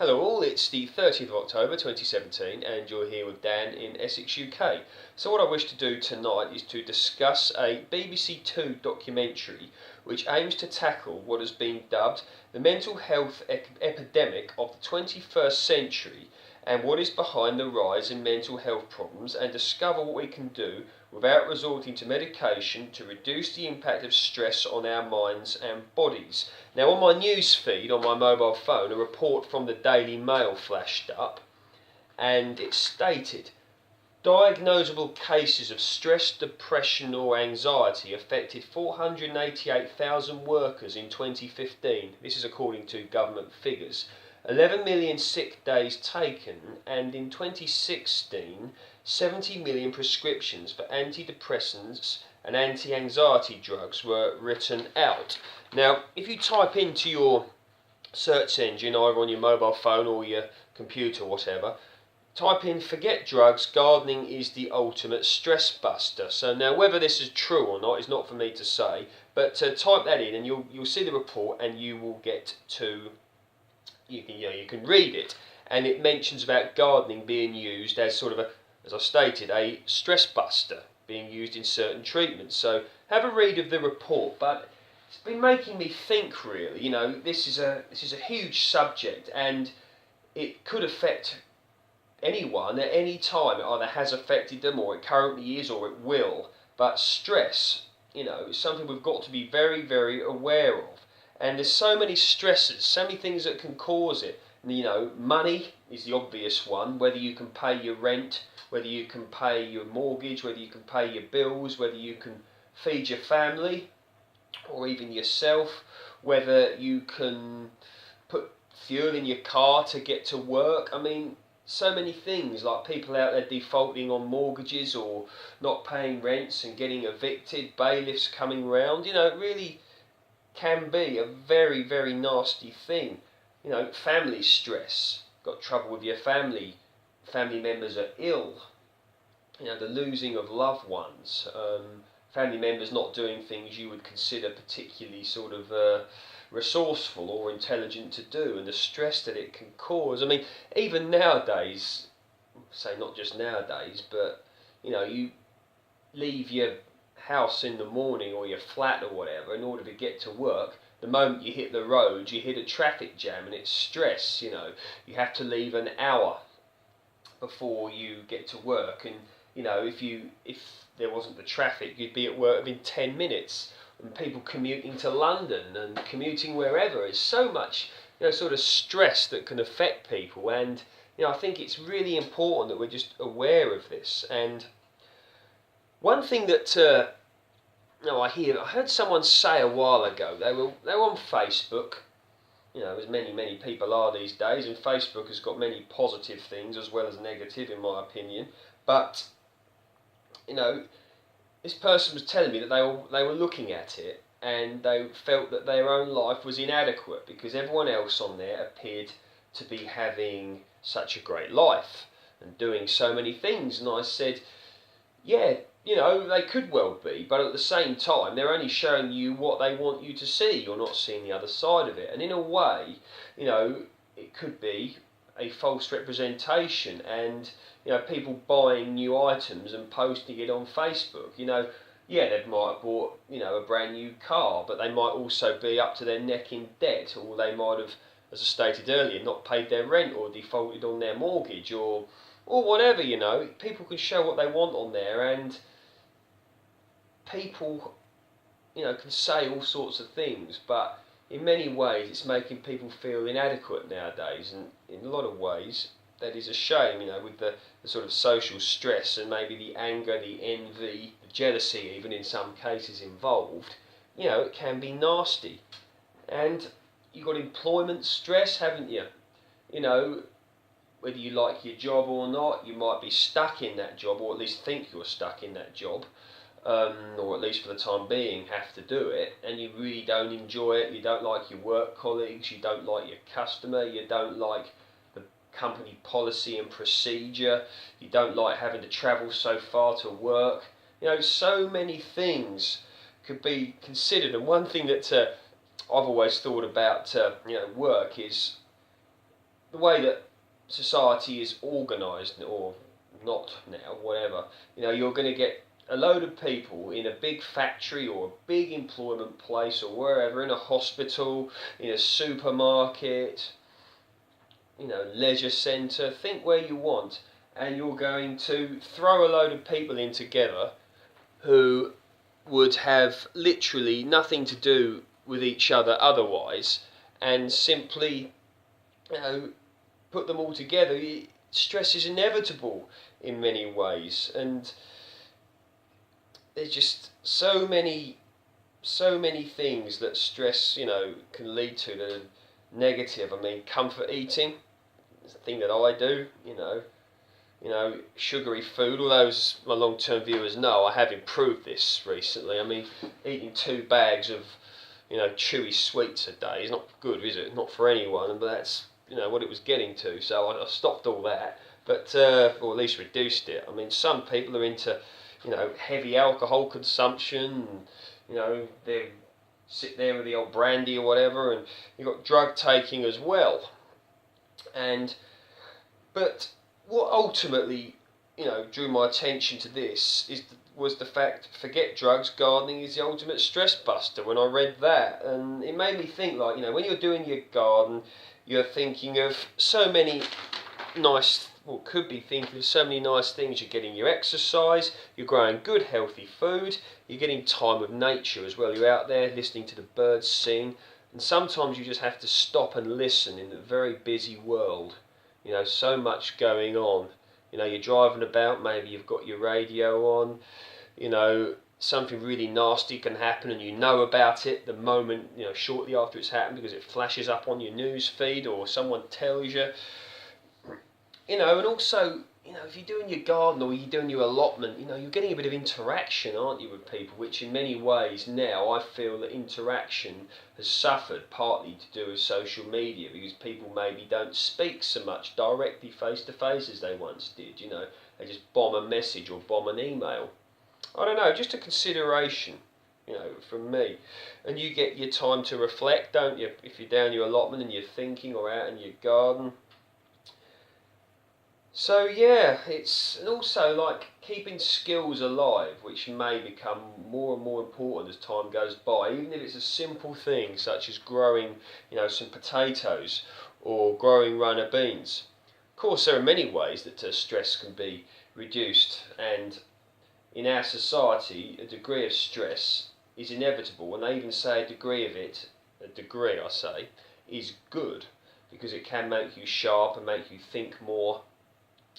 Hello all, it's the 30th of October 2017 and you're here with Dan in Essex, UK. So what I wish to do tonight is to discuss a BBC Two documentary which aims to tackle what has been dubbed the mental health epidemic of the 21st century and what is behind the rise in mental health problems, and discover what we can do without resorting to medication to reduce the impact of stress on our minds and bodies. Now, on my news feed on my mobile phone, a report from the Daily Mail flashed up, and it stated diagnosable cases of stress, depression or anxiety affected 488,000 workers in 2015. This is according to government figures. 11 million sick days taken, and in 2016 70 million prescriptions for antidepressants and anti-anxiety drugs were written out. Now, if you type into your search engine, either on your mobile phone or your computer, whatever, type in "forget drugs, gardening is the ultimate stress buster." So now, whether this is true or not is not for me to say, but type that in and you'll see the report, and you will get to you can read it, and it mentions about gardening being used as sort of a, as I stated, a stress buster being used in certain treatments. So have a read of the report, but it's been making me think really. This is a huge subject, and it could affect anyone at any time. It either has affected them, or it currently is, or it will. But stress, is something we've got to be very, very aware of. And there's so many stresses, so many things that can cause it. Money is the obvious one. Whether you can pay your rent, whether you can pay your mortgage, whether you can pay your bills, whether you can feed your family or even yourself, whether you can put fuel in your car to get to work. I mean, so many things, like people out there defaulting on mortgages or not paying rents and getting evicted, bailiffs coming round. It really can be a very, very nasty thing. Family stress, got trouble with your family members are ill, the losing of loved ones, family members not doing things you would consider particularly sort of resourceful or intelligent to do, and the stress that it can cause. I mean, even nowadays, say not just nowadays, but you leave your house in the morning or your flat or whatever in order to get to work. The moment you hit the road, you hit a traffic jam, and it's stress. You have to leave an hour before you get to work, and if there wasn't the traffic, you'd be at work within 10 minutes. And people commuting to London and commuting wherever, is so much sort of stress that can affect people. And I think it's really important that we're just aware of this. And one thing that I heard someone say a while ago. They were on Facebook, as many people are these days, and Facebook has got many positive things as well as negative, in my opinion. But this person was telling me that they were looking at it, and they felt that their own life was inadequate because everyone else on there appeared to be having such a great life and doing so many things. And I said, yeah, they could well be, but at the same time, they're only showing you what they want you to see. You're not seeing the other side of it. And in a way, it could be a false representation, and people buying new items and posting it on Facebook. Yeah, they might have bought a brand new car, but they might also be up to their neck in debt, or they might have, as I stated earlier, not paid their rent or defaulted on their mortgage, or whatever. People can show what they want on there, and people can say all sorts of things, but in many ways it's making people feel inadequate nowadays, and in a lot of ways that is a shame. With the sort of social stress and maybe the anger, the envy, the jealousy even in some cases involved, it can be nasty. And you've got employment stress, haven't you? Whether you like your job or not, you might be stuck in that job, or at least think you're stuck in that job, or at least for the time being have to do it, and you really don't enjoy it. You don't like your work colleagues, you don't like your customer, you don't like the company policy and procedure, you don't like having to travel so far to work. So many things could be considered. And one thing that I've always thought about work is the way that society is organised, or not now, whatever, you're going to get a load of people in a big factory or a big employment place or wherever, in a hospital, in a supermarket, leisure centre, think where you want, and you're going to throw a load of people in together who would have literally nothing to do with each other otherwise, and simply, put them all together. Stress is inevitable in many ways, and there's just so many things that stress, can lead to that are negative. I mean, comfort eating is a thing that I do. Sugary food. Although, as my long-term viewers know, I have improved this recently. I mean, eating 2 bags of, chewy sweets a day is not good, is it? Not for anyone. But that's, what it was getting to. So I stopped all that, but or at least reduced it. I mean, some people are into, heavy alcohol consumption. They sit there with the old brandy or whatever, and you've got drug taking as well. But what ultimately, drew my attention to this was the fact, forget drugs, gardening is the ultimate stress buster. When I read that, and it made me think, like, when you're doing your garden, you're thinking of so many could be thinking of so many nice things. You're getting your exercise, you're growing good healthy food, you're getting time with nature as well. You're out there listening to the birds sing, and sometimes you just have to stop and listen in a very busy world. So much going on. You're driving about, maybe you've got your radio on, something really nasty can happen and you know about it the moment, shortly after it's happened, because it flashes up on your news feed or someone tells you. And also, if you're doing your garden or you're doing your allotment, you're getting a bit of interaction, aren't you, with people, which in many ways now I feel that interaction has suffered, partly to do with social media, because people maybe don't speak so much directly face to face as they once did. They just bomb a message or bomb an email. I don't know, just a consideration, from me. And you get your time to reflect, don't you, if you're down your allotment and you're thinking, or out in your garden. So yeah, and also like keeping skills alive, which may become more and more important as time goes by, even if it's a simple thing such as growing, some potatoes or growing runner beans. Of course, there are many ways that stress can be reduced, and in our society, a degree of stress is inevitable, and they even say a degree I say, is good, because it can make you sharp and make you think more,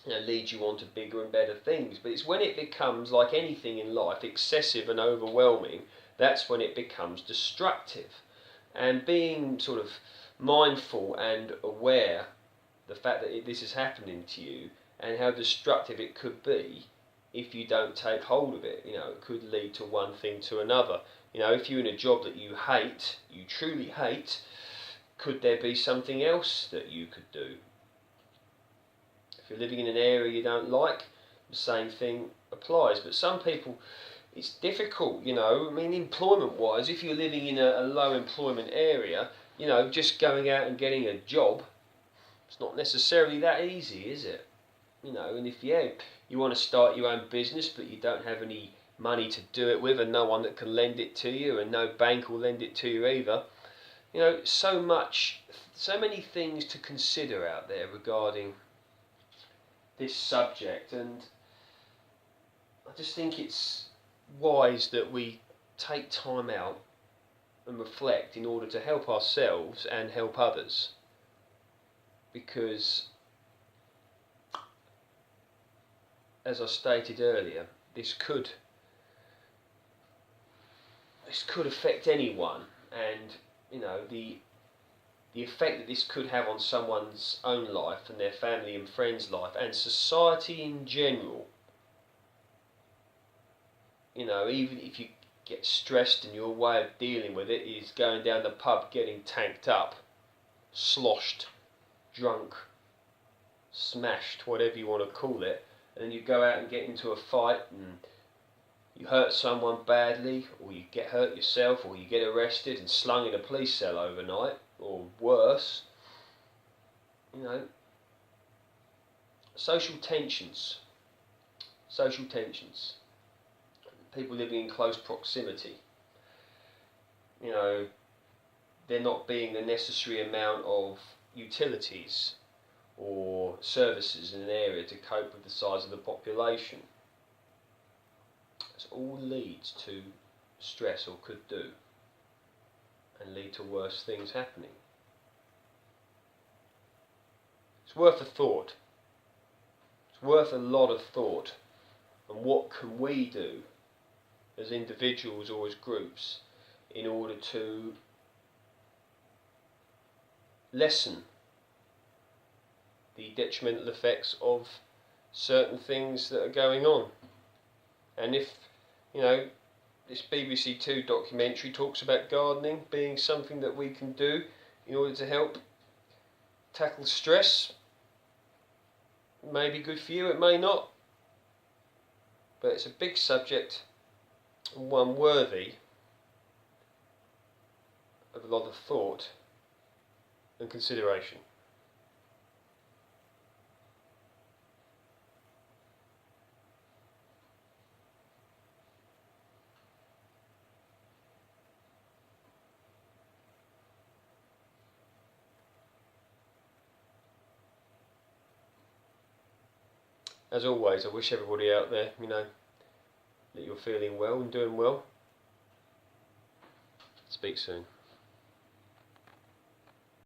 lead you on to bigger and better things. But it's when it becomes, like anything in life, excessive and overwhelming, that's when it becomes destructive. And being sort of mindful and aware the fact that this is happening to you and how destructive it could be if you don't take hold of it. It could lead to one thing to another. If you're in a job that you hate, you truly hate, could there be something else that you could do? If you're living in an area you don't like, the same thing applies. But some people, it's difficult, I mean, employment-wise, if you're living in a low employment area, just going out and getting a job, it's not necessarily that easy, is it? And if you want to start your own business, but you don't have any money to do it with, and no one that can lend it to you, and no bank will lend it to you either. So many things to consider out there regarding this subject, and I just think it's wise that we take time out and reflect in order to help ourselves and help others, because, as I stated earlier, this could affect anyone, and the effect that this could have on someone's own life and their family and friends' life and society in general. Even if you get stressed and your way of dealing with it is going down the pub, getting tanked up, sloshed, drunk, smashed, whatever you want to call it, and then you go out and get into a fight and you hurt someone badly, or you get hurt yourself, or you get arrested and slung in a police cell overnight, or worse. you know, social tensions, people living in close proximity, you know, there not being the necessary amount of utilities or services in an area to cope with the size of the population. This all leads to stress, or could do, and lead to worse things happening. It's worth a thought. It's worth a lot of thought. And what can we do as individuals or as groups in order to lessen the detrimental effects of certain things that are going on? And if, you know, this BBC Two documentary talks about gardening being something that we can do in order to help tackle stress, it may be good for you, it may not. But it's a big subject, and one worthy of a lot of thought and consideration. As always, I wish everybody out there, you know, that you're feeling well and doing well. Speak soon.